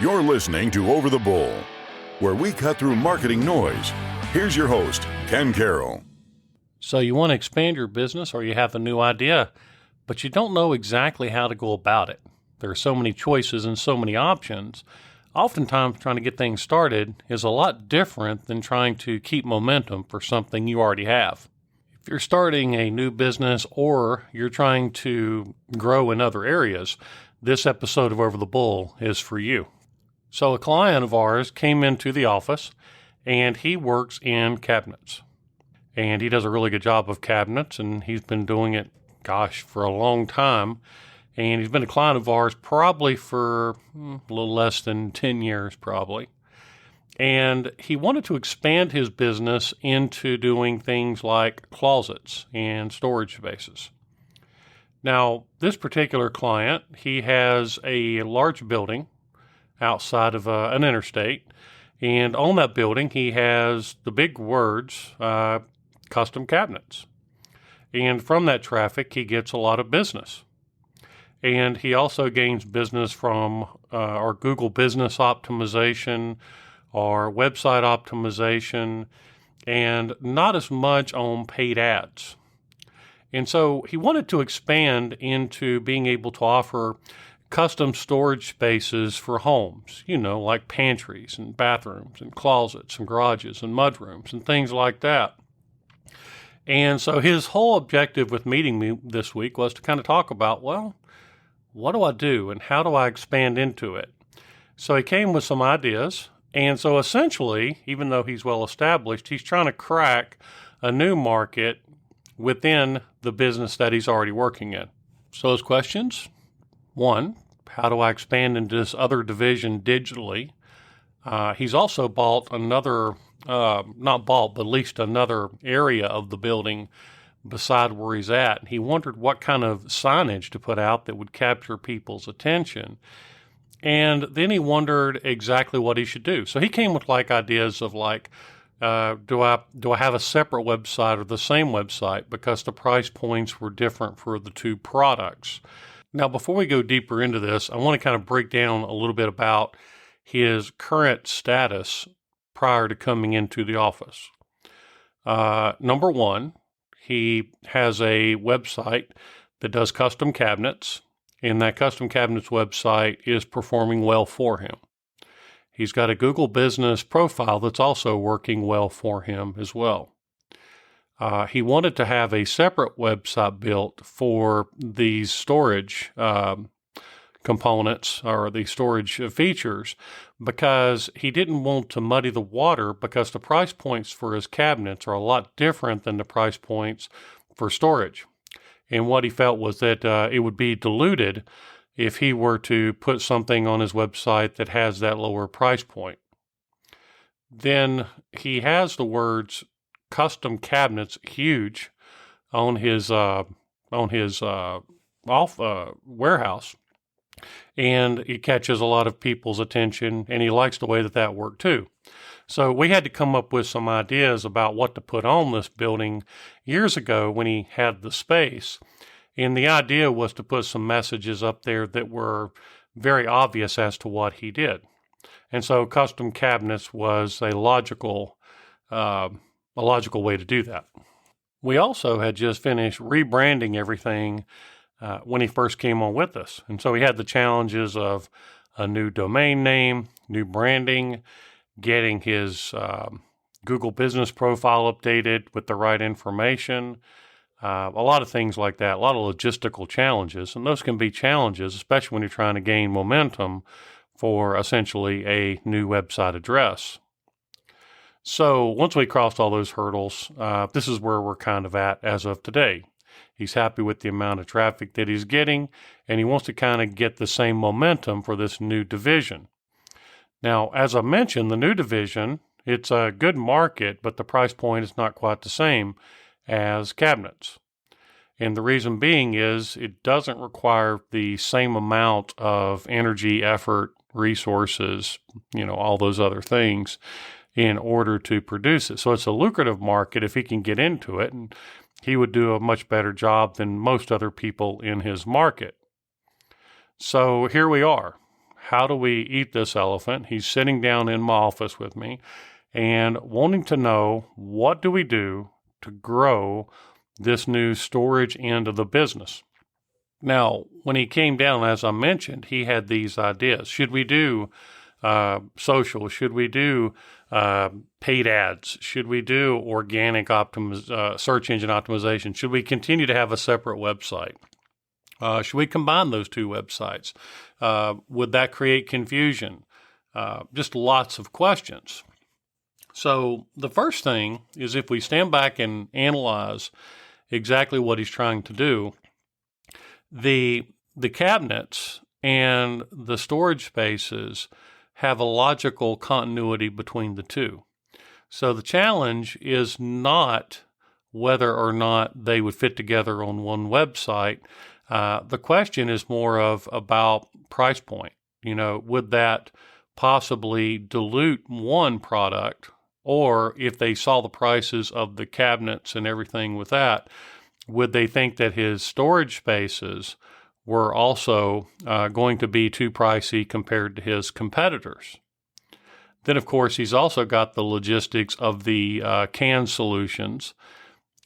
You're listening to Over the Bull, where we cut through marketing noise. Here's your host, Ken Carroll. So you want to expand your business or you have a new idea, but you don't know exactly how to go about it. There are so many choices and so many options. Oftentimes trying to get things started is a lot different than trying to keep momentum for something you already have. If you're starting a new business or you're trying to grow in other areas, this episode of Over the Bull is for you. So a client of ours came into the office and he works in cabinets. And he does a really good job of cabinets, and he's been doing it, for a long time. And he's been a client of ours probably for a little less than 10 years probably. And he wanted to expand his business into doing things like closets and storage spaces. Now, this particular client, he has a large building outside of an interstate. And on that building, he has the big words, custom cabinets. And from that traffic, he gets a lot of business. And he also gains business from our Google business optimization, our website optimization, and not as much on paid ads. And so he wanted to expand into being able to offer custom storage spaces for homes, like pantries and bathrooms and closets and garages and mudrooms and things like that. And so his whole objective with meeting me this week was to kind of talk about, what do I do and how do I expand into it? So he came with some ideas. And so essentially, even though he's well established, he's trying to crack a new market within the business that he's already working in. So his questions: 1, how do I expand into this other division digitally? He's also bought another, but at least another area of the building beside where he's at. He wondered what kind of signage to put out that would capture people's attention. And then he wondered exactly what he should do. So he came with ideas of do I have a separate website or the same website, because the price points were different for the two products. Now, before we go deeper into this, I want to kind of break down a little bit about his current status prior to coming into the office. Number 1, he has a website that does custom cabinets, and that custom cabinets website is performing well for him. He's got a Google business profile that's also working well for him as well. He wanted to have a separate website built for these storage components or the storage features, because he didn't want to muddy the water, because the price points for his cabinets are a lot different than the price points for storage. And what he felt was that it would be diluted if he were to put something on his website that has that lower price point. Then he has the words custom cabinets huge on his warehouse, and it catches a lot of people's attention, and he likes the way that worked too. So we had to come up with some ideas about what to put on this building years ago when he had the space. And the idea was to put some messages up there that were very obvious as to what he did. And so custom cabinets was a logical way to do that. We also had just finished rebranding everything when he first came on with us. And so he had the challenges of a new domain name, new branding, getting his Google business profile updated with the right information, a lot of things like that, a lot of logistical challenges. And those can be challenges, especially when you're trying to gain momentum for essentially a new website address. So once we crossed all those hurdles, this is where we're kind of at as of today. He's happy with the amount of traffic that he's getting, and he wants to kind of get the same momentum for this new division. Now, as I mentioned, the new division, it's a good market, but the price point is not quite the same as cabinets. And the reason being is it doesn't require the same amount of energy, effort, resources, all those other things in order to produce it. So it's a lucrative market if he can get into it, and he would do a much better job than most other people in his market. So here we are. how do we eat this elephant? He's sitting down in my office with me and wanting to know, what do we do to grow this new storage end of the business? Now, when he came down, as I mentioned, he had these ideas. Should we do social? Should we do paid ads? Should we do organic search engine optimization? Should we continue to have a separate website? Should we combine those two websites? Would that create confusion? Just lots of questions. So the first thing is, if we stand back and analyze exactly what he's trying to do, the cabinets and the storage spaces have a logical continuity between the two. So the challenge is not whether or not they would fit together on one website. The question is more about price point. Would that possibly dilute one product? Or if they saw the prices of the cabinets and everything with that, would they think that his storage spaces were also going to be too pricey compared to his competitors? Then, of course, he's also got the logistics of the canned solutions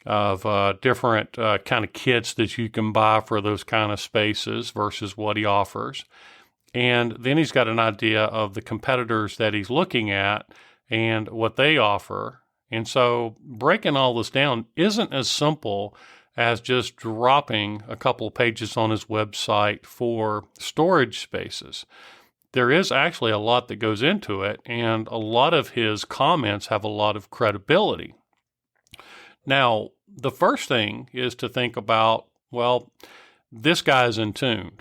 of different kind of kits that you can buy for those kind of spaces versus what he offers. And then he's got an idea of the competitors that he's looking at and what they offer. And so breaking all this down isn't as simple as just dropping a couple of pages on his website for storage spaces. There is actually a lot that goes into it, and a lot of his comments have a lot of credibility. Now, the first thing is to think about, well, this guy's in tune.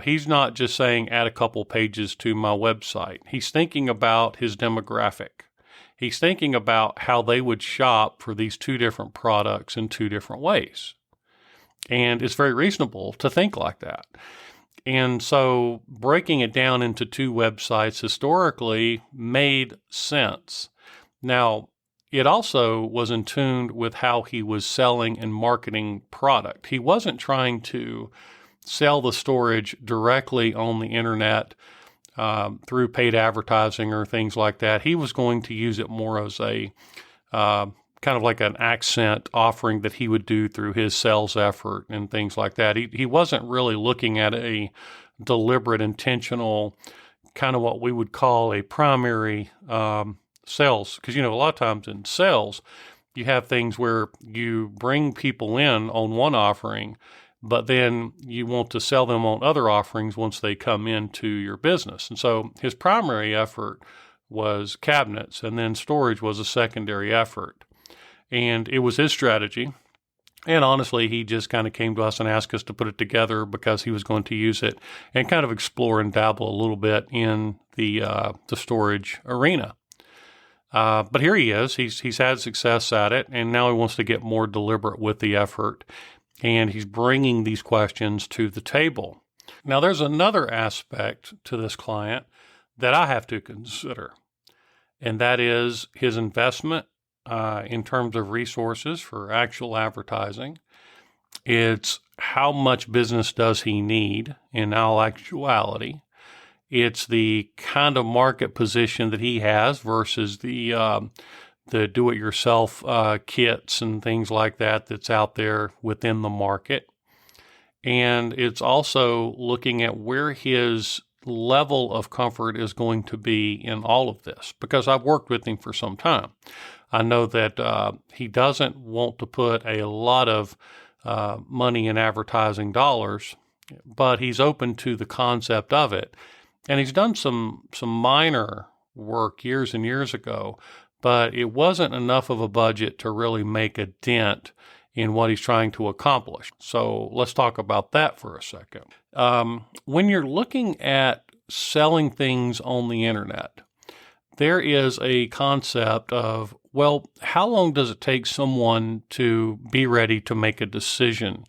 He's not just saying add a couple pages to my website. He's thinking about his demographic. He's thinking about how they would shop for these two different products in two different ways. And it's very reasonable to think like that. And so breaking it down into two websites historically made sense. Now, it also was in tune with how he was selling and marketing product. He wasn't trying to sell the storage directly on the internet through paid advertising or things like that. He was going to use it more as a kind of like an accent offering that he would do through his sales effort and things like that. He wasn't really looking at a deliberate, intentional, kind of what we would call a primary sales. Because, a lot of times in sales, you have things where you bring people in on one offering, but then you want to sell them on other offerings once they come into your business. And so his primary effort was cabinets, and then storage was a secondary effort. And it was his strategy. And honestly, he just kind of came to us and asked us to put it together because he was going to use it and kind of explore and dabble a little bit in the storage arena. But here he is. He's had success at it, and now he wants to get more deliberate with the effort. And he's bringing these questions to the table. Now, there's another aspect to this client that I have to consider, and that is his investment in terms of resources for actual advertising. It's how much business does he need in all actuality. It's the kind of market position that he has versus the do-it-yourself kits and things like that that's out there within the market. And it's also looking at where his level of comfort is going to be in all of this, because I've worked with him for some time. I know that he doesn't want to put a lot of money in advertising dollars, but he's open to the concept of it. And he's done some minor work years and years ago, but it wasn't enough of a budget to really make a dent in what he's trying to accomplish. So let's talk about that for a second. When you're looking at selling things on the internet, there is a concept of, well, how long does it take someone to be ready to make a decision,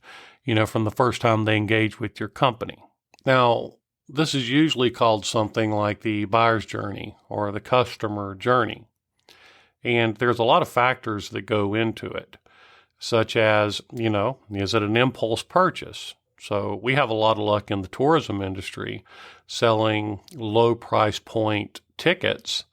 from the first time they engage with your company? Now, this is usually called something like the buyer's journey or the customer journey. And there's a lot of factors that go into it, such as, is it an impulse purchase? So we have a lot of luck in the tourism industry selling low price point tickets.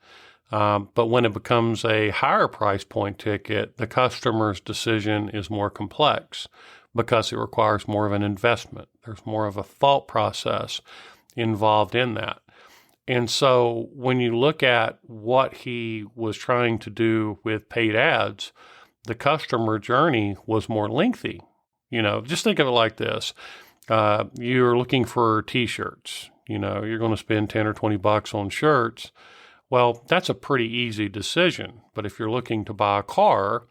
But when it becomes a higher price point ticket, the customer's decision is more complex because it requires more of an investment. There's more of a thought process involved in that. And so when you look at what he was trying to do with paid ads, the customer journey was more lengthy. Just think of it like this. You're looking for t-shirts. You're going to spend 10 or 20 bucks on shirts. Well, that's a pretty easy decision. But if you're looking to buy a car,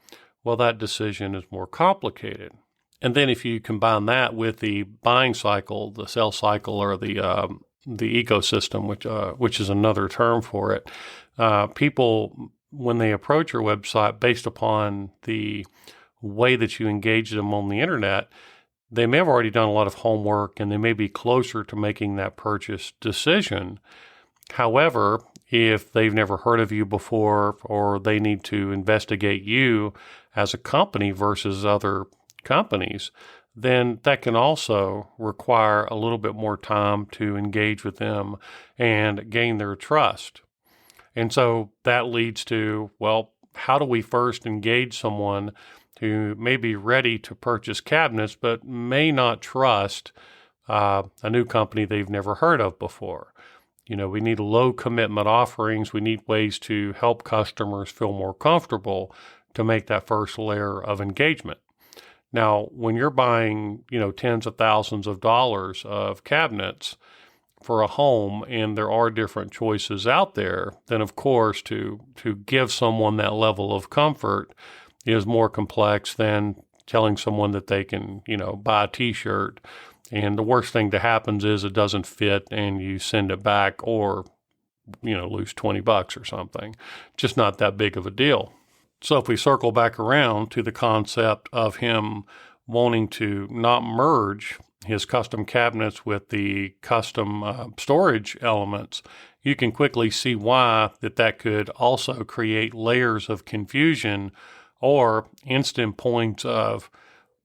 well, that decision is more complicated. And then if you combine that with the buying cycle, the sales cycle, or the ecosystem, which is another term for it, people, when they approach your website based upon the way that you engage them on the internet, they may have already done a lot of homework and they may be closer to making that purchase decision. However, if they've never heard of you before, or they need to investigate you as a company versus other companies, then that can also require a little bit more time to engage with them and gain their trust. And so that leads to, well, how do we first engage someone who may be ready to purchase cabinets but may not trust a new company they've never heard of before? We need low commitment offerings. We need ways to help customers feel more comfortable to make that first layer of engagement. Now, when you're buying, tens of thousands of dollars of cabinets for a home, and there are different choices out there, then of course to give someone that level of comfort is more complex than telling someone that they can, buy a t-shirt. And the worst thing that happens is it doesn't fit and you send it back, or, lose 20 bucks or something. Just not that big of a deal. So if we circle back around to the concept of him wanting to not merge his custom cabinets with the custom storage elements, you can quickly see why that could also create layers of confusion or instant points of,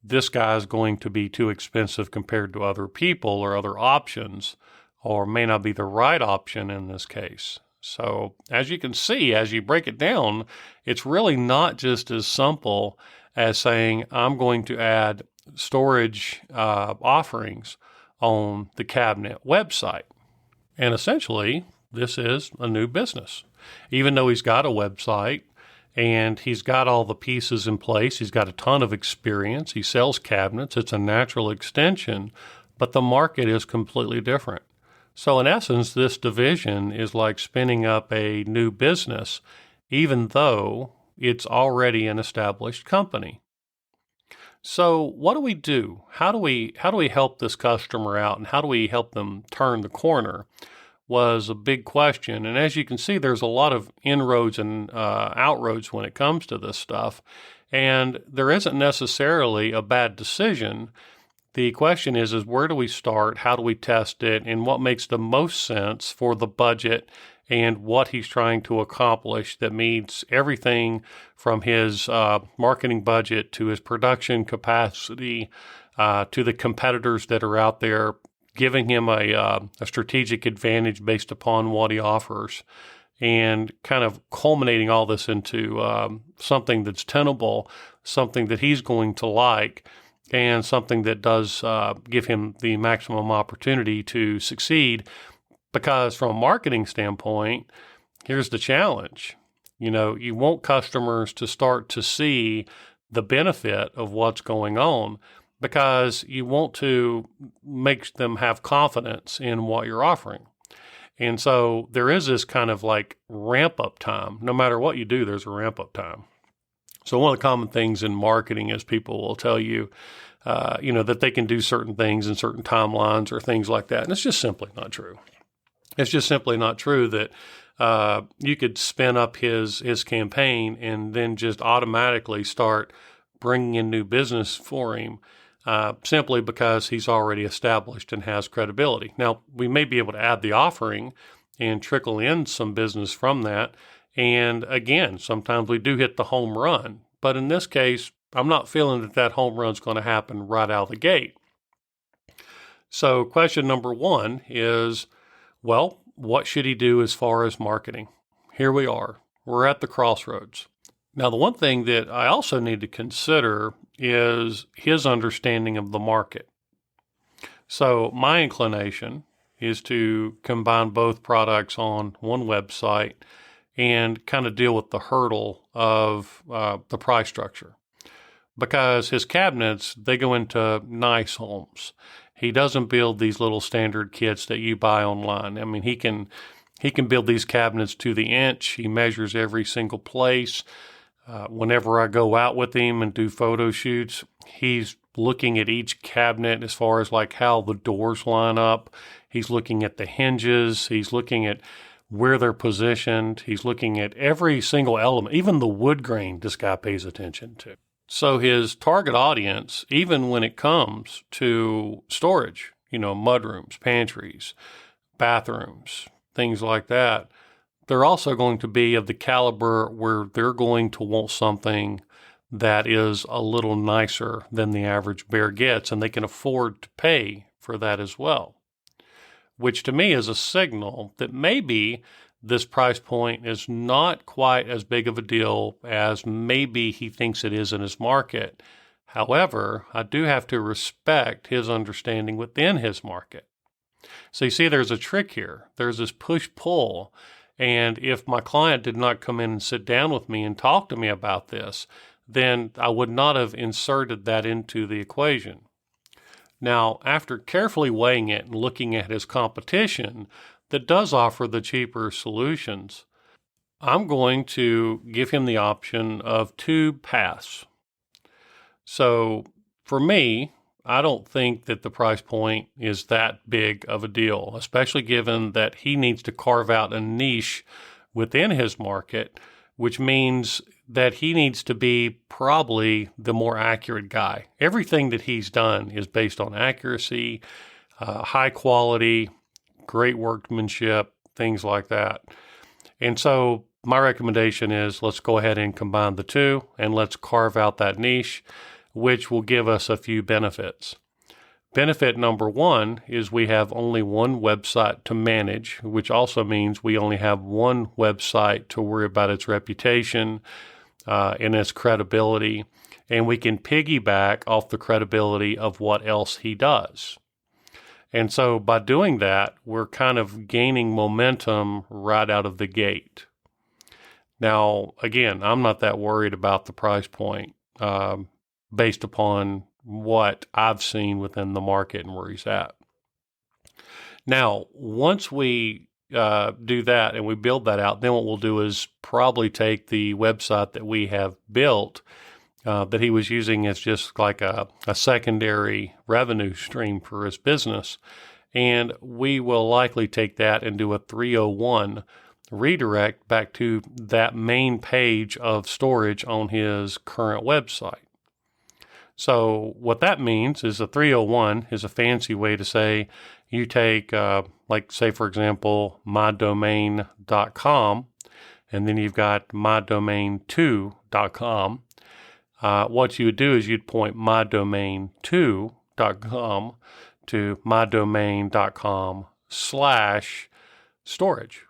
this guy is going to be too expensive compared to other people or other options, or may not be the right option in this case. So as you can see, as you break it down, it's really not just as simple as saying, I'm going to add storage offerings on the cabinet website. And essentially, this is a new business. Even though he's got a website, and he's got all the pieces in place. He's got a ton of experience. He sells cabinets. It's a natural extension, but the market is completely different. So in essence, this division is like spinning up a new business, even though it's already an established company. So what do we do? How do we help this customer out, and how do we help them turn the corner? Was a big question. And as you can see, there's a lot of inroads and outroads when it comes to this stuff. And there isn't necessarily a bad decision. The question is where do we start? How do we test it? And what makes the most sense for the budget and what he's trying to accomplish that meets everything from his marketing budget to his production capacity to the competitors that are out there, giving him a strategic advantage based upon what he offers, and kind of culminating all this into something that's tenable, something that he's going to like, and something that does give him the maximum opportunity to succeed. Because from a marketing standpoint, here's the challenge. You want customers to start to see the benefit of what's going on, because you want to make them have confidence in what you're offering. And so there is this kind of like ramp up time. No matter what you do, there's a ramp up time. So one of the common things in marketing is people will tell you, that they can do certain things in certain timelines or things like that. And it's just simply not true. It's just simply not true that you could spin up his campaign and then just automatically start bringing in new business for him. Simply because he's already established and has credibility. Now, we may be able to add the offering and trickle in some business from that. And again, sometimes we do hit the home run. But in this case, I'm not feeling that home run's going to happen right out of the gate. So question number one is, well, what should he do as far as marketing? Here we are. We're at the crossroads. Now, the one thing that I also need to consider is his understanding of the market. So my inclination is to combine both products on one website and kind of deal with the hurdle of the price structure. Because his cabinets, they go into nice homes. He doesn't build these little standard kits that you buy online. I mean, he can build these cabinets to the inch. He measures every single place. Whenever I go out with him and do photo shoots, he's looking at each cabinet as far as like how the doors line up. He's looking at the hinges. He's looking at where they're positioned. He's looking at every single element, even the wood grain this guy pays attention to. So his target audience, even when it comes to storage, mudrooms, pantries, bathrooms, things like that, they're also going to be of the caliber where they're going to want something that is a little nicer than the average bear gets, and they can afford to pay for that as well, which to me is a signal that maybe this price point is not quite as big of a deal as maybe he thinks it is in his market. However, I do have to respect his understanding within his market. So you see, there's a trick here. There's this push-pull. And if my client did not come in and sit down with me and talk to me about this, then I would not have inserted that into the equation. Now, after carefully weighing it and looking at his competition that does offer the cheaper solutions, I'm going to give him the option of 2 paths. So for me, I don't think that the price point is that big of a deal, especially given that he needs to carve out a niche within his market, which means that he needs to be probably the more accurate guy. Everything that he's done is based on accuracy, high quality, great workmanship, things like that. And so my recommendation is let's go ahead and combine the two and let's carve out that niche, which will give us a few benefits. Benefit number one is we have only one website to manage, which also means we only have one website to worry about its reputation and its credibility, and we can piggyback off the credibility of what else he does. And so by doing that, we're kind of gaining momentum right out of the gate. Now, again, I'm not that worried about the price point based upon what I've seen within the market and where he's at. Now, once we do that and we build that out, then what we'll do is probably take the website that we have built that he was using as just like a secondary revenue stream for his business, and we will likely take that and do a 301 redirect back to that main page of storage on his current website. So what that means is a 301 is a fancy way to say you take, like say, for example, mydomain.com, and then you've got mydomain2.com. What you would do is you'd point mydomain2.com to mydomain.com/storage.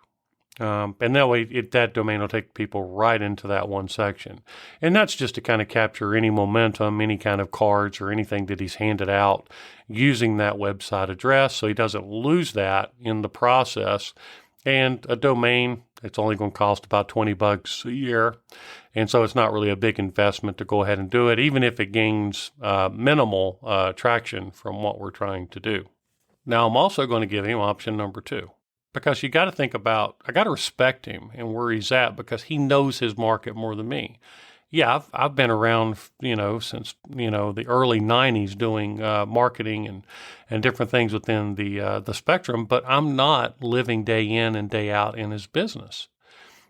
And that way that domain will take people right into that one section. And that's just to kind of capture any momentum, any kind of cards or anything that he's handed out using that website address, so he doesn't lose that in the process. And a domain, it's only going to cost about $20 a year. And so it's not really a big investment to go ahead and do it, even if it gains minimal traction from what we're trying to do. Now, I'm also going to give him option number 2. Because you got to think about, I got to respect him and where he's at because he knows his market more than me. Yeah, I've been around, since, the early 90s doing marketing and different things within the spectrum, but I'm not living day in and day out in his business.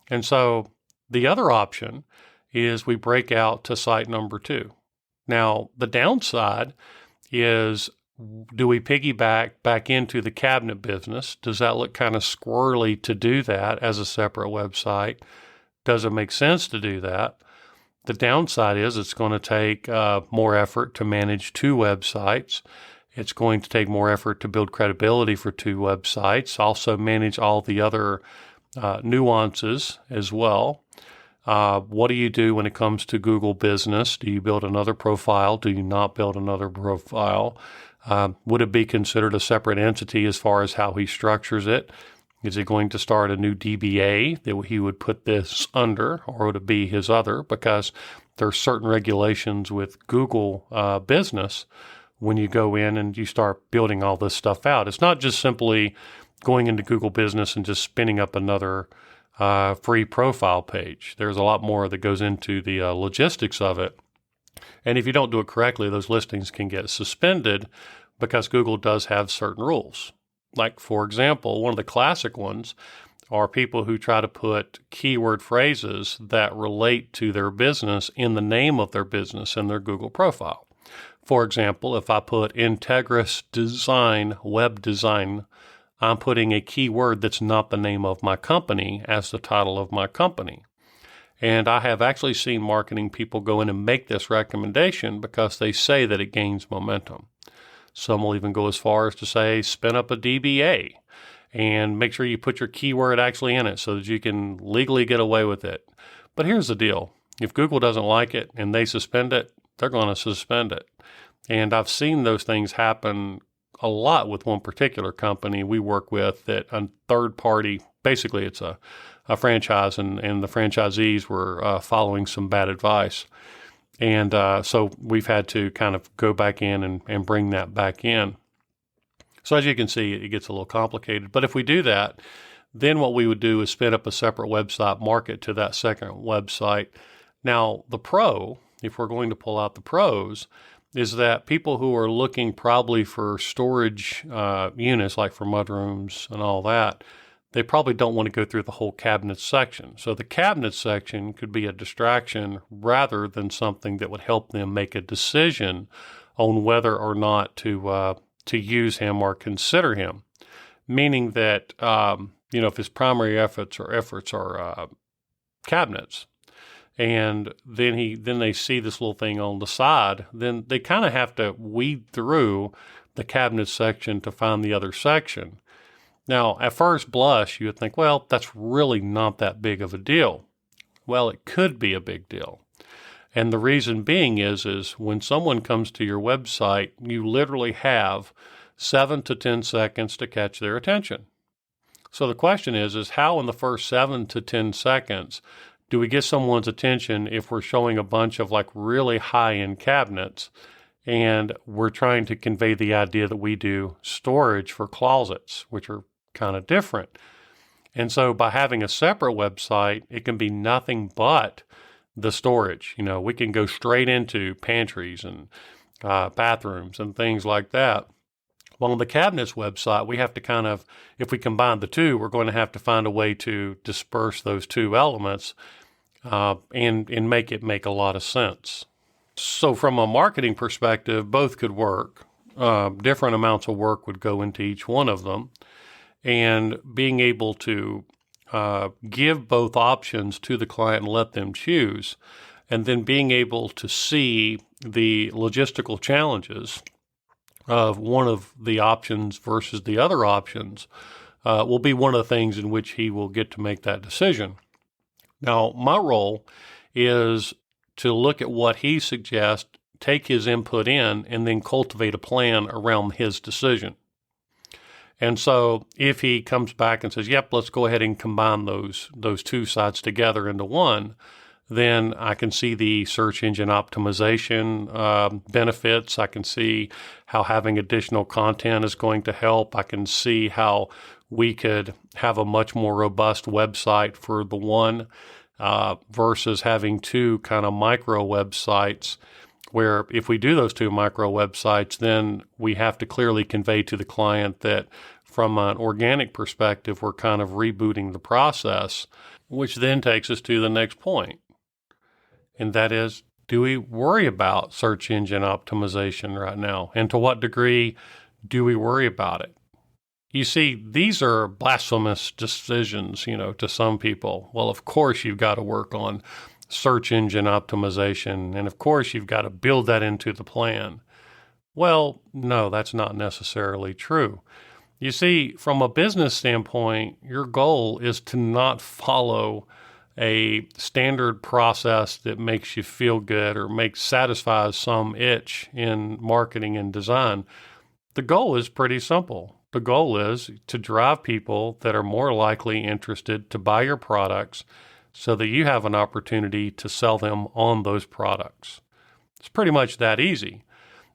And so the other option is we break out to site number 2. Now, the downside is, do we piggyback back into the cabinet business? Does that look kind of squirrely to do that as a separate website? Does it make sense to do that? The downside is it's going to take more effort to manage 2 websites. It's going to take more effort to build credibility for 2 websites, also manage all the other nuances as well. What do you do when it comes to Google Business? Do you build another profile? Do you not build another profile? Would it be considered a separate entity as far as how he structures it? Is he going to start a new DBA that he would put this under, or would it be his other? Because there are certain regulations with Google Business when you go in and you start building all this stuff out. It's not just simply going into Google Business and just spinning up another free profile page. There's a lot more that goes into the logistics of it. And if you don't do it correctly, those listings can get suspended because Google does have certain rules. Like, for example, one of the classic ones are people who try to put keyword phrases that relate to their business in the name of their business in their Google profile. For example, if I put Integris Design, Web Design, I'm putting a keyword that's not the name of my company as the title of my company. And I have actually seen marketing people go in and make this recommendation because they say that it gains momentum. Some will even go as far as to say, spin up a DBA and make sure you put your keyword actually in it so that you can legally get away with it. But here's the deal. If Google doesn't like it and they suspend it, they're going to suspend it. And I've seen those things happen a lot with one particular company we work with that a third party, basically it's a franchise, and the franchisees were following some bad advice. And so we've had to kind of go back in and bring that back in. So as you can see, it gets a little complicated. But if we do that, then what we would do is spin up a separate website, market to that second website. Now, the pro, if we're going to pull out the pros, is that people who are looking probably for storage units, like for mudrooms and all that, they probably don't want to go through the whole cabinet section. So the cabinet section could be a distraction rather than something that would help them make a decision on whether or not to use him or consider him. Meaning that if his primary efforts are cabinets, and then they see this little thing on the side, then they kind of have to weed through the cabinet section to find the other section. Now, at first blush, you would think, well, that's really not that big of a deal. Well, it could be a big deal. And the reason being is when someone comes to your website, you literally have 7 to 10 seconds to catch their attention. So the question is how in the first 7 to 10 seconds do we get someone's attention if we're showing a bunch of like really high-end cabinets and we're trying to convey the idea that we do storage for closets, which are kind of different. And so by having a separate website, it can be nothing but the storage. We can go straight into pantries and bathrooms and things like that. Well, on the cabinets website, we have to kind of, if we combine the two, we're going to have to find a way to disperse those two elements and make it make a lot of sense. So from a marketing perspective, both could work. Different amounts of work would go into each one of them. And being able to give both options to the client and let them choose, and then being able to see the logistical challenges of one of the options versus the other options will be one of the things in which he will get to make that decision. Now, my role is to look at what he suggests, take his input in, and then cultivate a plan around his decision. And so if he comes back and says, yep, let's go ahead and combine those two sides together into one, then I can see the search engine optimization benefits. I can see how having additional content is going to help. I can see how we could have a much more robust website for the one versus having two kind of micro websites, where if we do those two micro websites, then we have to clearly convey to the client that from an organic perspective, we're kind of rebooting the process, which then takes us to the next point. And that is, do we worry about search engine optimization right now? And to what degree do we worry about it? You see, these are blasphemous decisions, to some people. Well, of course, you've got to work on search engine optimization. And of course, you've got to build that into the plan. Well, no, that's not necessarily true. You see, from a business standpoint, your goal is to not follow a standard process that makes you feel good or satisfies some itch in marketing and design. The goal is pretty simple. The goal is to drive people that are more likely interested to buy your products so that you have an opportunity to sell them on those products. It's pretty much that easy.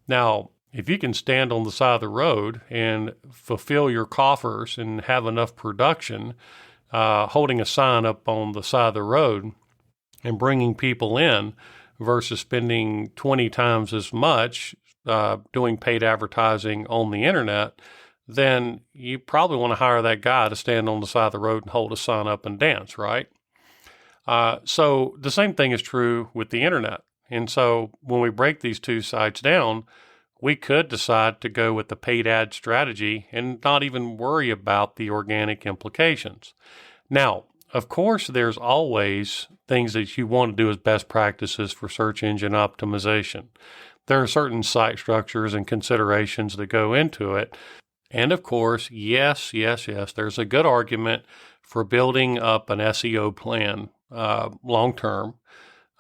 Now, if you can stand on the side of the road and fulfill your coffers and have enough production, holding a sign up on the side of the road and bringing people in versus spending 20 times as much doing paid advertising on the internet, then you probably want to hire that guy to stand on the side of the road and hold a sign up and dance, right? So the same thing is true with the internet. And so when we break these two sides down, we could decide to go with the paid ad strategy and not even worry about the organic implications. Now, of course, there's always things that you want to do as best practices for search engine optimization. There are certain site structures and considerations that go into it. And of course, yes, there's a good argument for building up an SEO plan long term.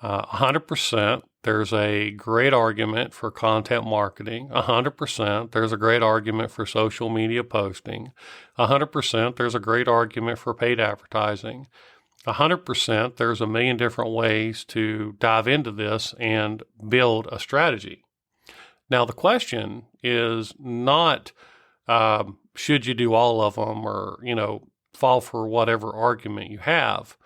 100%. There's a great argument for content marketing. 100%. There's a great argument for social media posting. 100%. There's a great argument for paid advertising. 100%. There's a million different ways to dive into this and build a strategy. Now, the question is not should you do all of them or, fall for whatever argument you have,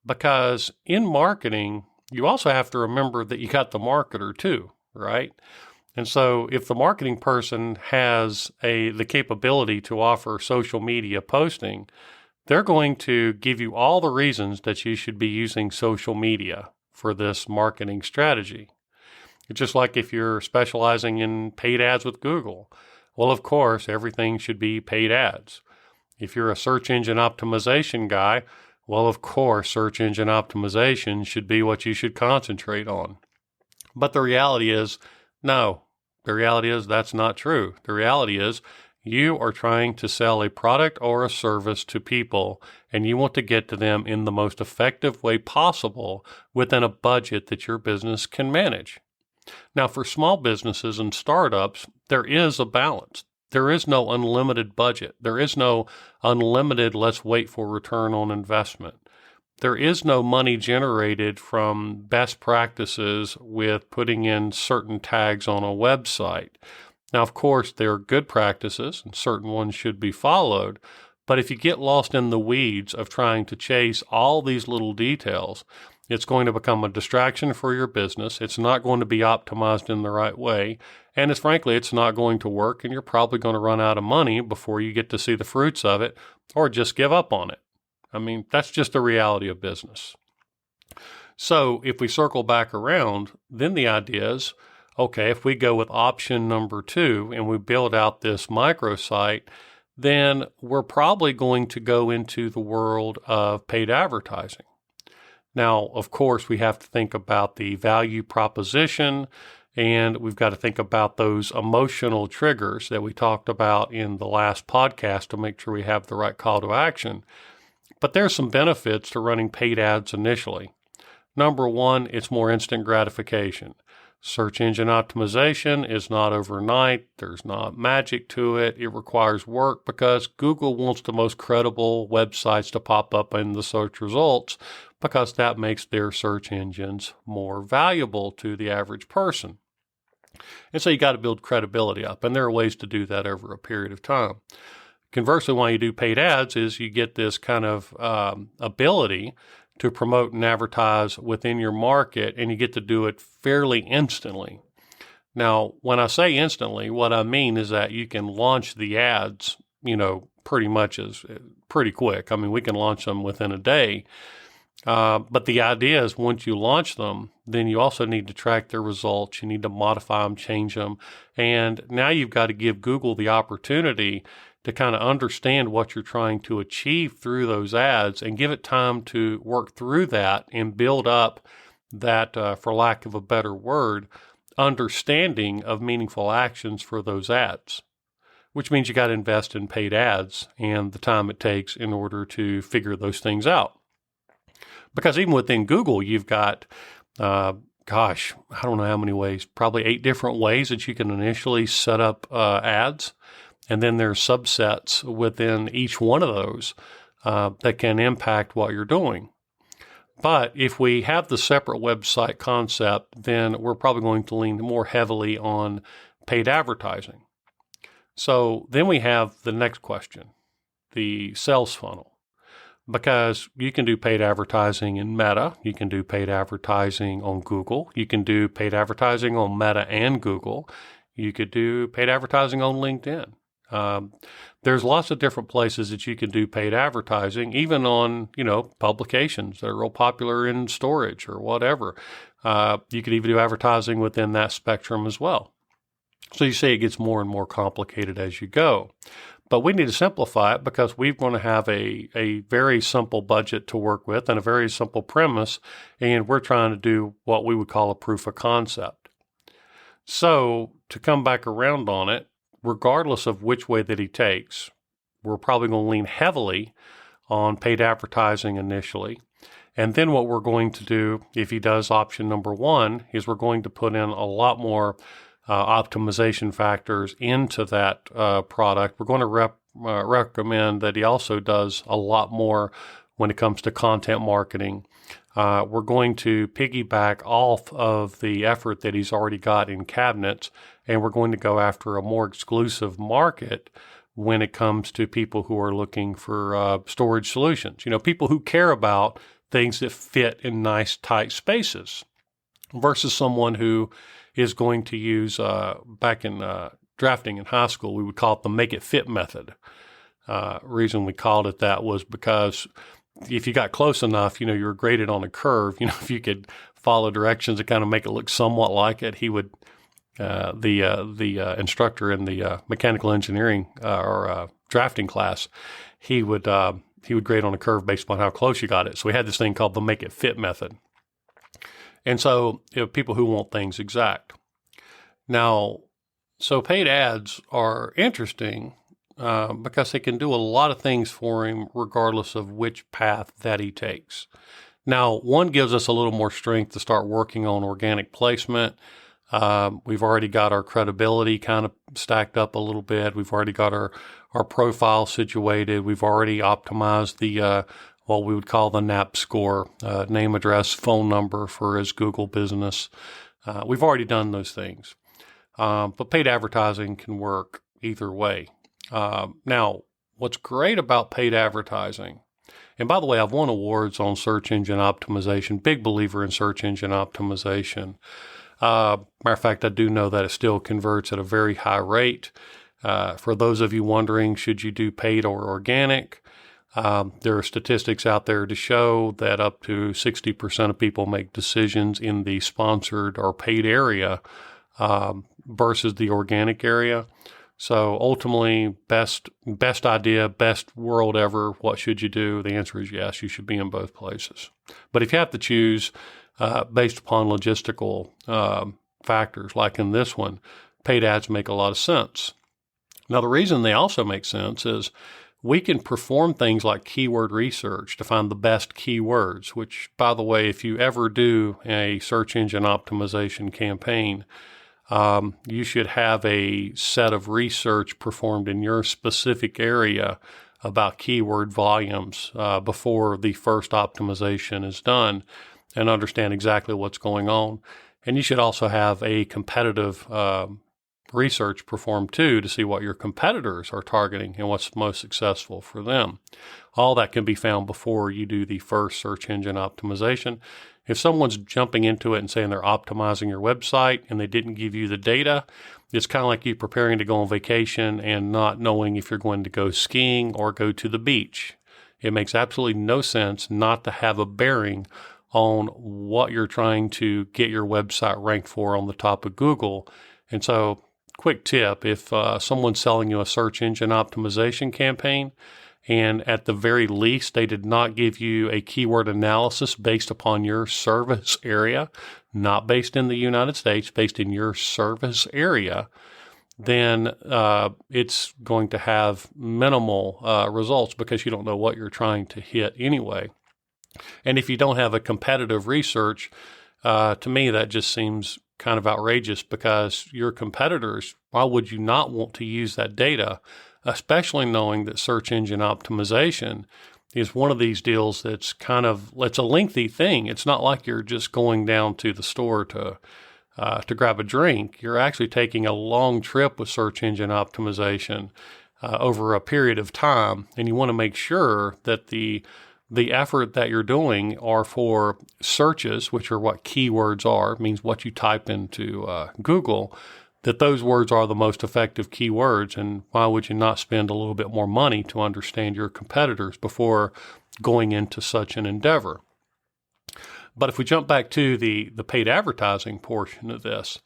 because in marketing, you also have to remember that you got the marketer too, right? And so if the marketing person has the capability to offer social media posting, they're going to give you all the reasons that you should be using social media for this marketing strategy. It's just like if you're specializing in paid ads with Google. Well, of course, everything should be paid ads. If you're a search engine optimization guy, well, of course, search engine optimization should be what you should concentrate on. But the reality is, no. The reality is that's not true. The reality is you are trying to sell a product or a service to people, and you want to get to them in the most effective way possible within a budget that your business can manage. Now, for small businesses and startups, there is a balance. There is no unlimited budget. There is no unlimited let's wait for return on investment. There is no money generated from best practices with putting in certain tags on a website. Now, of course, there are good practices and certain ones should be followed. But if you get lost in the weeds of trying to chase all these little details, it's going to become a distraction for your business. It's not going to be optimized in the right way. And frankly, it's not going to work, and you're probably going to run out of money before you get to see the fruits of it or just give up on it. I mean, that's just the reality of business. So if we circle back around, then the idea is, okay, if we go with option number 2 and we build out this microsite, then we're probably going to go into the world of paid advertising. Now, of course, we have to think about the value proposition, and we've got to think about those emotional triggers that we talked about in the last podcast to make sure we have the right call to action. But there's some benefits to running paid ads initially. Number 1, it's more instant gratification. Search engine optimization is not overnight. There's not magic to it. It requires work because Google wants the most credible websites to pop up in the search results because that makes their search engines more valuable to the average person. And so you got to build credibility up, and there are ways to do that over a period of time. Conversely, why you do paid ads is you get this kind of ability to promote and advertise within your market, and you get to do it fairly instantly. Now, when I say instantly, what I mean is that you can launch the ads, pretty much pretty quick. I mean, we can launch them within a day. But the idea is once you launch them, then you also need to track their results. You need to modify them, change them. And now you've got to give Google the opportunity to kind of understand what you're trying to achieve through those ads and give it time to work through that and build up that, for lack of a better word, understanding of meaningful actions for those ads, which means you got to invest in paid ads and the time it takes in order to figure those things out. Because even within Google, you've got, I don't know how many ways, probably 8 different ways that you can initially set up ads. And then there's subsets within each one of those that can impact what you're doing. But if we have the separate website concept, then we're probably going to lean more heavily on paid advertising. So then we have the next question, the sales funnel. Because you can do paid advertising in Meta, you can do paid advertising on Google, you can do paid advertising on Meta and Google, you could do paid advertising on LinkedIn. There's lots of different places that you can do paid advertising, even on, publications that are real popular in storage or whatever. You could even do advertising within that spectrum as well. So you see it gets more and more complicated as you go. But we need to simplify it because we're going to have a very simple budget to work with and a very simple premise, and we're trying to do what we would call a proof of concept. So to come back around on it, regardless of which way that he takes, we're probably going to lean heavily on paid advertising initially. And then what we're going to do, if he does option number 1, is we're going to put in a lot more optimization factors into that product. We're going to recommend that he also does a lot more when it comes to content marketing. We're going to piggyback off of the effort that he's already got in cabinets, and we're going to go after a more exclusive market when it comes to people who are looking for storage solutions. People who care about things that fit in nice, tight spaces versus someone who is going to use, back in drafting in high school, we would call it the make it fit method. Reason we called it that was because if you got close enough, you were graded on a curve. If you could follow directions to kind of make it look somewhat like it, he would, the instructor in the mechanical engineering or drafting class, he would grade on a curve based upon how close you got it. So we had this thing called the make it fit method. And so people who want things exact. Now, so paid ads are interesting because they can do a lot of things for him regardless of which path that he takes. Now, one gives us a little more strength to start working on organic placement. We've already got our credibility kind of stacked up a little bit. We've already got our profile situated. We've already optimized the what we would call the NAP score, name, address, phone number for his Google business. We've already done those things. But paid advertising can work either way. Now, what's great about paid advertising, and by the way, I've won awards on search engine optimization, big believer in search engine optimization. Matter of fact, I do know that it still converts at a very high rate. For those of you wondering, should you do paid or organic? There are statistics out there to show that up to 60% of people make decisions in the sponsored or paid area versus the organic area. So ultimately, best idea, best world ever, what should you do? The answer is yes, you should be in both places. But if you have to choose based upon logistical factors, like in this one, paid ads make a lot of sense. Now, the reason they also make sense is we can perform things like keyword research to find the best keywords, which, by the way, if you ever do a search engine optimization campaign, you should have a set of research performed in your specific area about keyword volumes before the first optimization is done and understand exactly what's going on. And you should also have a competitive research performed too to see what your competitors are targeting and what's most successful for them. All that can be found before you do the first search engine optimization. If someone's jumping into it and saying they're optimizing your website and they didn't give you the data, it's kind of like you preparing to go on vacation and not knowing if you're going to go skiing or go to the beach. It makes absolutely no sense not to have a bearing on what you're trying to get your website ranked for on the top of Google. And so, quick tip, if someone's selling you a search engine optimization campaign And at the very least, they did not give you a keyword analysis based upon your service area, not based in the United States, based in your service area, then it's going to have minimal results because you don't know what you're trying to hit anyway. And if you don't have a competitive research, to me, that just seems kind of outrageous because your competitors, why would you not want to use that data, especially knowing that search engine optimization is one of these deals that's it's a lengthy thing. It's not like you're just going down to the store to grab a drink. You're actually taking a long trip with search engine optimization over a period of time, and you want to make sure that the effort that you're doing are for searches, which are what keywords are, means what you type into Google, that those words are the most effective keywords. And why would you not spend a little bit more money to understand your competitors before going into such an endeavor? But if we jump back to the paid advertising portion of this,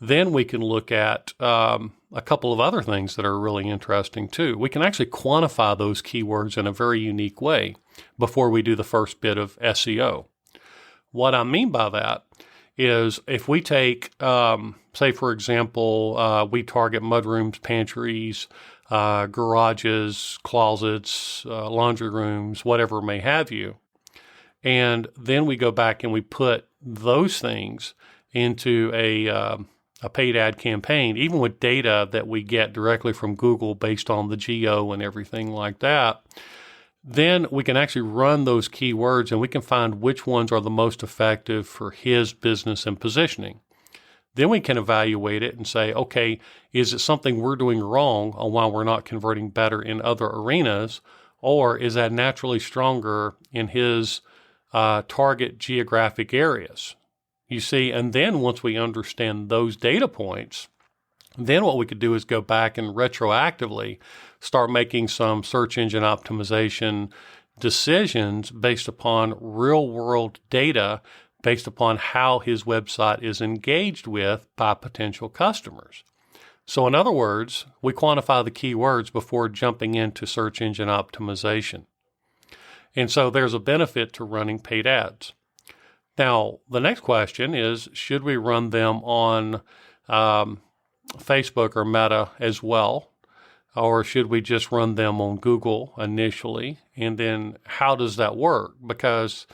then we can look at a couple of other things that are really interesting too. We can actually quantify those keywords in a very unique way before we do the first bit of SEO. What I mean by that is if we take, say, for example, we target mudrooms, pantries, garages, closets, laundry rooms, whatever may have you. And then we go back and we put those things into a paid ad campaign, even with data that we get directly from Google based on the geo and everything like that. Then we can actually run those keywords and we can find which ones are the most effective for his business and positioning. Then we can evaluate it and say, okay, is it something we're doing wrong on why we're not converting better in other arenas, or is that naturally stronger in his target geographic areas? You see, and then once we understand those data points, then what we could do is go back and retroactively start making some search engine optimization decisions based upon real world data, based upon how his website is engaged with by potential customers. So in other words, we quantify the keywords before jumping into search engine optimization. And so there's a benefit to running paid ads. Now, the next question is, should we run them on Facebook or Meta as well? Or should we just run them on Google initially? And then how does that work? Because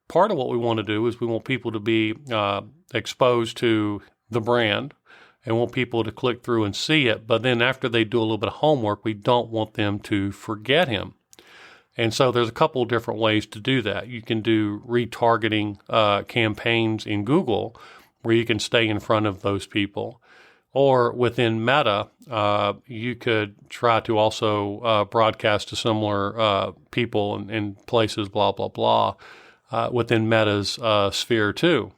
part of what we want to do is we want people to be exposed to the brand and want people to click through and see it. But then after they do a little bit of homework, we don't want them to forget him. And so there's a couple different ways to do that. You can do retargeting campaigns in Google where you can stay in front of those people. Or within Meta, you could try to also broadcast to similar people in places, blah, blah, blah, within Meta's sphere too.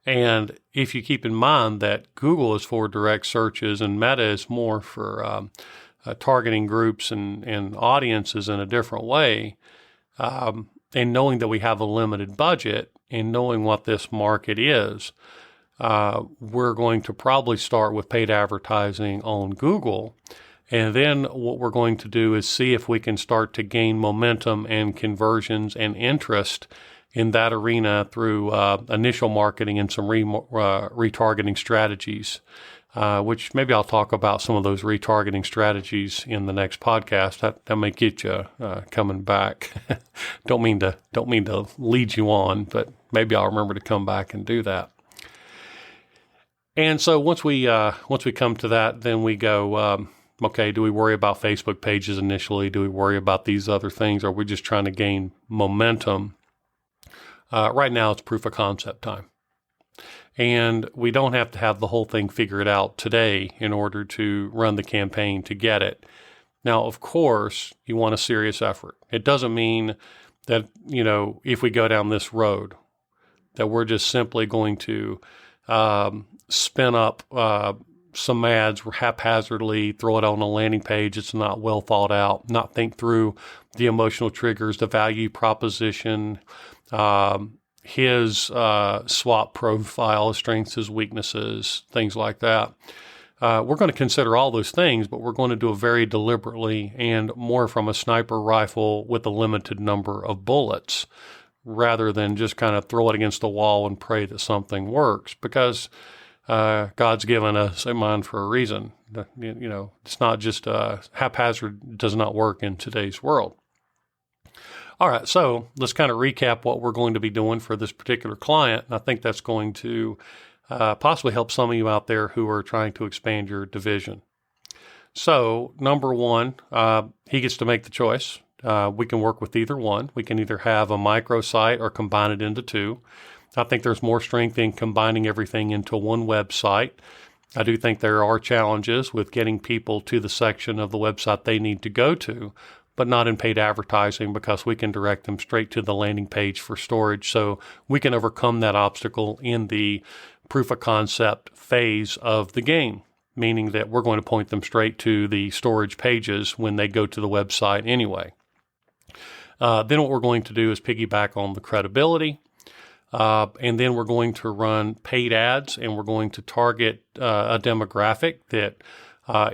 And if you keep in mind that Google is for direct searches and Meta is more for targeting groups and audiences in a different way, and knowing that we have a limited budget and knowing what this market is, we're going to probably start with paid advertising on Google. And then what we're going to do is see if we can start to gain momentum and conversions and interest in that arena through initial marketing and some retargeting strategies. Which maybe I'll talk about some of those retargeting strategies in the next podcast. That may get you coming back. Don't mean to lead you on, but maybe I'll remember to come back and do that. And so once we come to that, then we go, okay, do we worry about Facebook pages initially? Do we worry about these other things? Or are we just trying to gain momentum? Right now, it's proof of concept time. And we don't have to have the whole thing figured out today in order to run the campaign to get it. Now, of course, you want a serious effort. It doesn't mean that, if we go down this road, that we're just simply going to spin up some ads haphazardly, throw it on a landing page. It's not well thought out, not think through the emotional triggers, the value proposition, his SWOT profile, his strengths, his weaknesses, things like that. we're going to consider all those things, but we're going to do it very deliberately and more from a sniper rifle with a limited number of bullets, rather than just kind of throw it against the wall and pray that something works, because God's given us a mind for a reason. It's not just haphazard, does not work in today's world. All right, so let's kind of recap what we're going to be doing for this particular client. And I think that's going to possibly help some of you out there who are trying to expand your division. So number one, he gets to make the choice. We can work with either one. We can either have a microsite or combine it into two. I think there's more strength in combining everything into one website. I do think there are challenges with getting people to the section of the website they need to go to, but not in paid advertising, because we can direct them straight to the landing page for storage. So we can overcome that obstacle in the proof of concept phase of the game, meaning that we're going to point them straight to the storage pages when they go to the website anyway. Then what we're going to do is piggyback on the credibility. And then we're going to run paid ads, and we're going to target a demographic that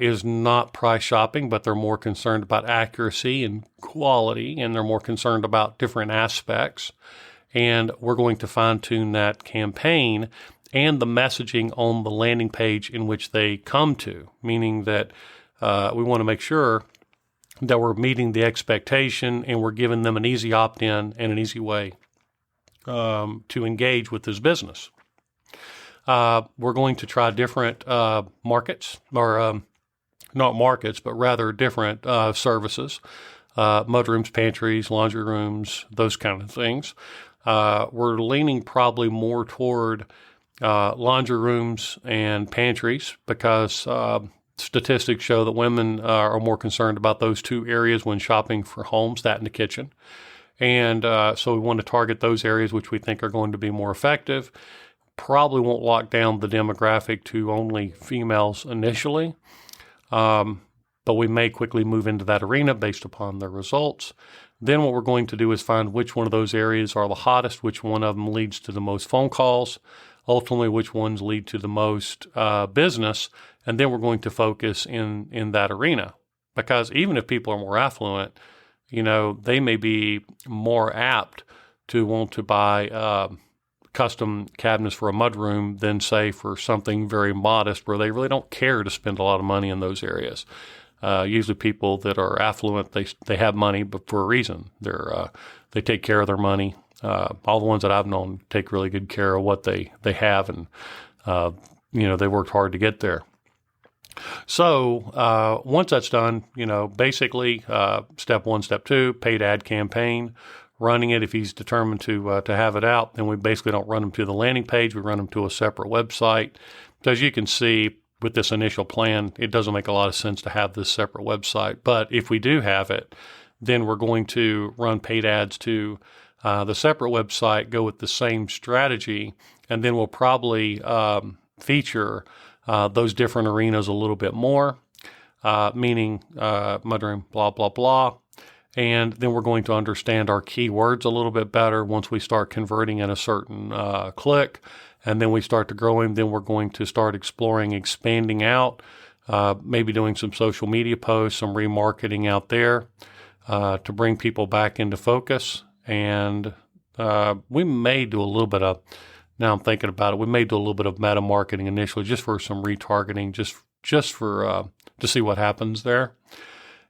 is not price shopping, but they're more concerned about accuracy and quality, and they're more concerned about different aspects. And we're going to fine-tune that campaign and the messaging on the landing page in which they come to, meaning that we want to make sure that we're meeting the expectation and we're giving them an easy opt-in and an easy way to engage with this business. We're going to try different markets, or not markets, but rather different services, mudrooms, pantries, laundry rooms, those kind of things. We're leaning probably more toward laundry rooms and pantries, because statistics show that women are more concerned about those two areas when shopping for homes, that and the kitchen. And so we want to target those areas which we think are going to be more effective. Probably won't lock down the demographic to only females initially, but we may quickly move into that arena based upon their results. Then what we're going to do is find which one of those areas are the hottest, which one of them leads to the most phone calls, ultimately which ones lead to the most business, and then we're going to focus in that arena. Because even if people are more affluent, they may be more apt to want to buy custom cabinets for a mudroom than, say, for something very modest where they really don't care to spend a lot of money in those areas. Usually people that are affluent, they have money, but for a reason. They take care of their money. All the ones that I've known take really good care of what they have, and they worked hard to get there. So once that's done, basically step one, step two, paid ad campaign, running it. If he's determined to have it out, then we basically don't run them to the landing page. We run them to a separate website. So as you can see with this initial plan, it doesn't make a lot of sense to have this separate website. But if we do have it, then we're going to run paid ads to the separate website, go with the same strategy, and then we'll probably feature those different arenas a little bit more, meaning mudroom, blah, blah, blah. And then we're going to understand our keywords a little bit better once we start converting in a certain click. And then we start to grow him. Then we're going to start exploring, expanding out, maybe doing some social media posts, some remarketing out there to bring people back into focus. And we may do a little bit of, now I'm thinking about it, we may do a little bit of meta marketing initially just for some retargeting, just for to see what happens there.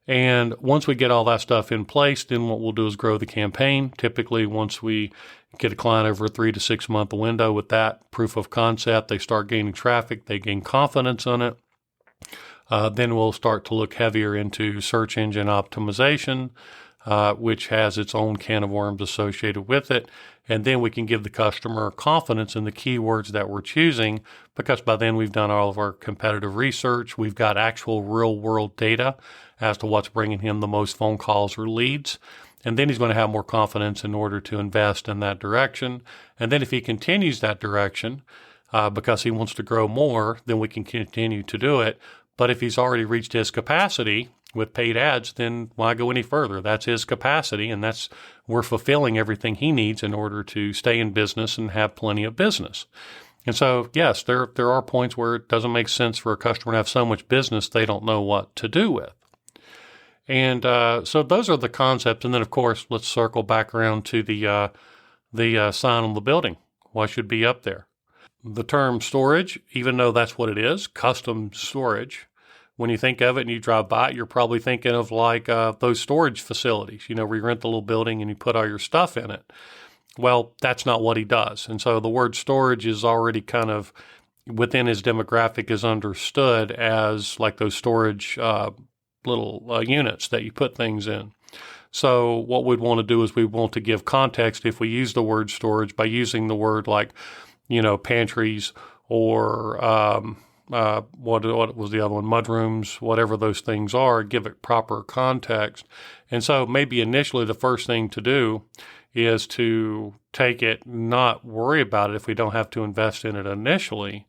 And once we get all that stuff in place, then what we'll do is grow the campaign. Typically, once we get a client over a 3 to 6 month window with that proof of concept, they start gaining traffic, they gain confidence in it. Then we'll start to look heavier into search engine optimization, which has its own can of worms associated with it. And then we can give the customer confidence in the keywords that we're choosing, because by then we've done all of our competitive research. We've got actual real world data as to what's bringing him the most phone calls or leads. And then he's going to have more confidence in order to invest in that direction. And then if he continues that direction, because he wants to grow more, then we can continue to do it. But if he's already reached his capacity with paid ads, then why go any further? That's his capacity, and we're fulfilling everything he needs in order to stay in business and have plenty of business. And so, yes, there are points where it doesn't make sense for a customer to have so much business they don't know what to do with. And so those are the concepts. And then, of course, let's circle back around to the sign on the building. What should be up there? The term storage, even though that's what it is, custom storage, when you think of it and you drive by it, you're probably thinking of like those storage facilities, where you rent the little building and you put all your stuff in it. Well, that's not what he does. And so the word storage is already kind of within his demographic is understood as like those storage little units that you put things in. So what we'd want to do is we want to give context if we use the word storage by using the word like, pantries or what was the other one? Mudrooms, whatever those things are, give it proper context. And so maybe initially the first thing to do is to take it, not worry about it if we don't have to invest in it initially,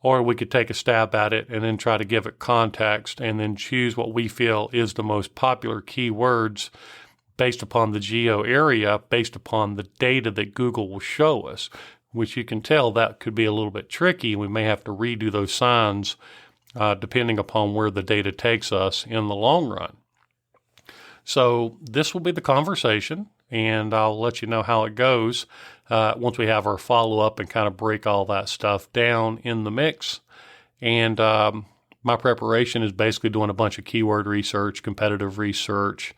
or we could take a stab at it and then try to give it context and then choose what we feel is the most popular keywords based upon the geo area, based upon the data that Google will show us, which you can tell that could be a little bit tricky. We may have to redo those signs depending upon where the data takes us in the long run. So this will be the conversation, and I'll let you know how it goes once we have our follow-up and kind of break all that stuff down in the mix. And my preparation is basically doing a bunch of keyword research, competitive research,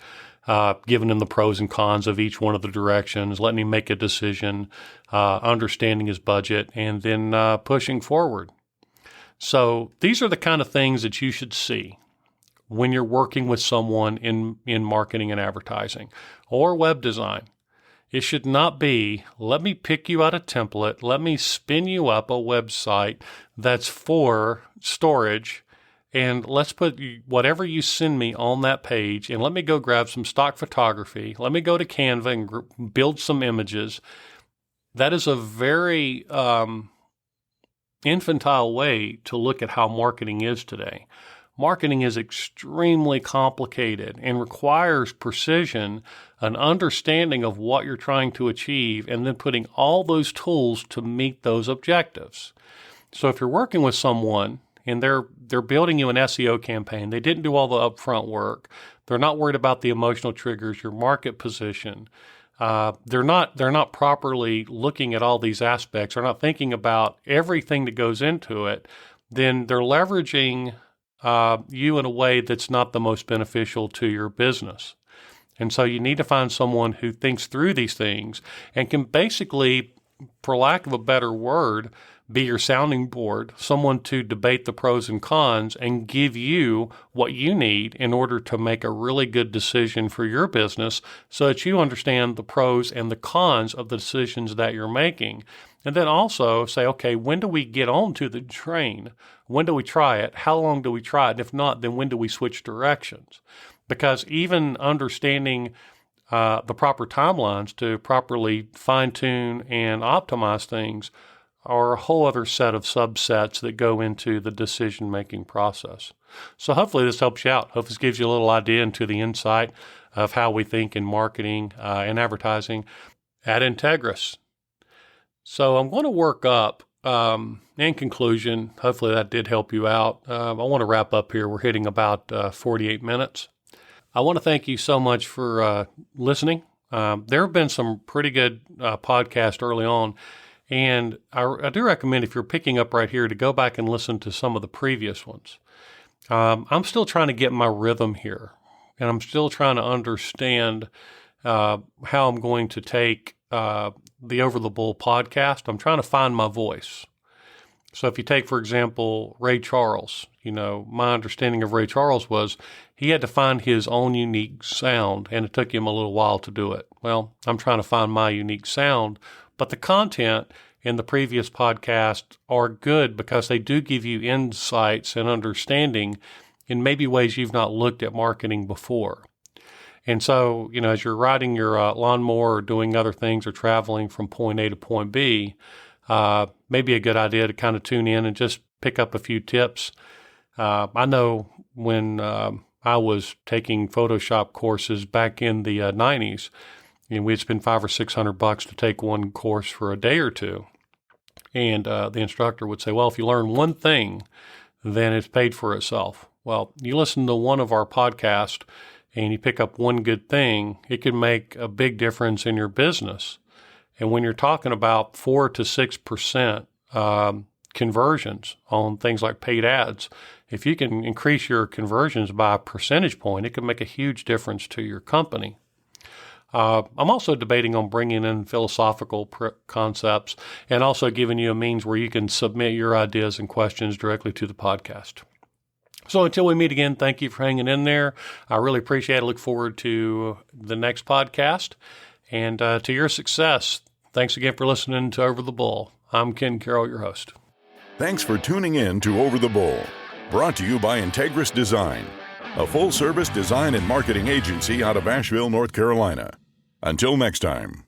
giving him the pros and cons of each one of the directions, letting him make a decision, understanding his budget, and then pushing forward. So these are the kind of things that you should see when you're working with someone in marketing and advertising or web design. It should not be, let me pick you out a template, let me spin you up a website that's for storage, and let's put whatever you send me on that page, and let me go grab some stock photography. Let me go to Canva and build some images. That is a very infantile way to look at how marketing is today. Marketing is extremely complicated and requires precision, an understanding of what you're trying to achieve, and then putting all those tools to meet those objectives. So if you're working with someone and they're building you an SEO campaign, they didn't do all the upfront work, they're not worried about the emotional triggers, your market position, they're not properly looking at all these aspects, they're not thinking about everything that goes into it, then they're leveraging you in a way that's not the most beneficial to your business. And so you need to find someone who thinks through these things and can basically, for lack of a better word, be your sounding board, someone to debate the pros and cons and give you what you need in order to make a really good decision for your business so that you understand the pros and the cons of the decisions that you're making. And then also say, okay, when do we get onto the train? When do we try it? How long do we try it? And if not, then when do we switch directions? Because even understanding the proper timelines to properly fine-tune and optimize things are a whole other set of subsets that go into the decision-making process. So hopefully this helps you out. Hope this gives you a little idea into the insight of how we think in marketing and advertising at Integris. So I'm going to work up, in conclusion, hopefully that did help you out. I want to wrap up here. We're hitting about 48 minutes. I want to thank you so much for listening. There have been some pretty good podcasts early on, and I do recommend if you're picking up right here to go back and listen to some of the previous ones. I'm still trying to get my rhythm here, and I'm still trying to understand how I'm going to take the Over the Bull podcast. I'm trying to find my voice. So if you take, for example, Ray Charles, my understanding of Ray Charles was he had to find his own unique sound, and it took him a little while to do it. Well, I'm trying to find my unique sound, but the content in the previous podcast are good because they do give you insights and understanding in maybe ways you've not looked at marketing before. And so, as you're riding your lawnmower or doing other things or traveling from point A to point B, maybe a good idea to kind of tune in and just pick up a few tips. I know when I was taking Photoshop courses back in the 90s, we'd spend $500 or $600 to take one course for a day or two. And the instructor would say, well, if you learn one thing, then it's paid for itself. Well, you listen to one of our podcasts and you pick up one good thing, it can make a big difference in your business. And when you're talking about 4 to 6% conversions on things like paid ads, if you can increase your conversions by a percentage point, it can make a huge difference to your company. I'm also debating on bringing in philosophical concepts and also giving you a means where you can submit your ideas and questions directly to the podcast. So until we meet again, thank you for hanging in there. I really appreciate it. I look forward to the next podcast and to your success. Thanks again for listening to Over the Bull. I'm Ken Carroll, your host. Thanks for tuning in to Over the Bull, brought to you by Integris Design, a full-service design and marketing agency out of Asheville, North Carolina. Until next time.